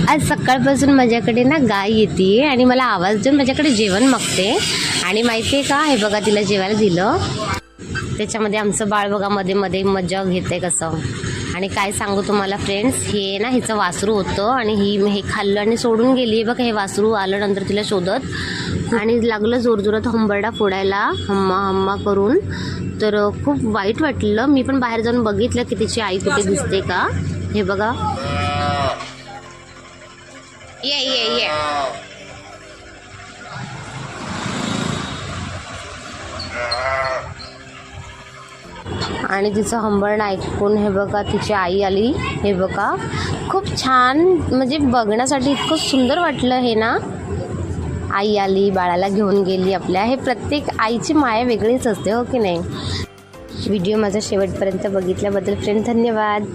आज सकाळपासून माझ्याकडे ना गाय येते आणि मला आवाज देऊन माझ्याकडे जेवण मागते. आणि माहिती आहे का, हे बघा तिला जेवायला दिलं. त्याच्यामध्ये आमचं बाळ बघा मध्ये मध्ये मजा घेते कसं. आणि काय सांगू तुम्हाला फ्रेंड्स, हे ना हिचं वासरू होतं आणि हे खाल्लं आणि सोडून गेली. बघा हे वासरू आलं नंतर तिला शोधत आणि लागलं जोरजोरात हंबरडा फोडायला, हम्मा हम्मा करून. तर खूप वाईट वाटलं. मी पण बाहेर जाऊन बघितलं की तिची आई कुठे दिसते का. हे बघा, ये ये ये आणि तिचं हंबरणं ऐकून हे बघा तिची आई आली. हे बघा खूप छान, म्हणजे बघण्यासाठी इतकं सुंदर वाटलं हे ना. आई आली, बाळाला घेऊन गेली आपल्या. हे प्रत्येक आईची माया वेगळीच असते, हो की नाही. व्हिडिओ माझा शेवटपर्यंत बघितल्याबद्दल फ्रेंड धन्यवाद.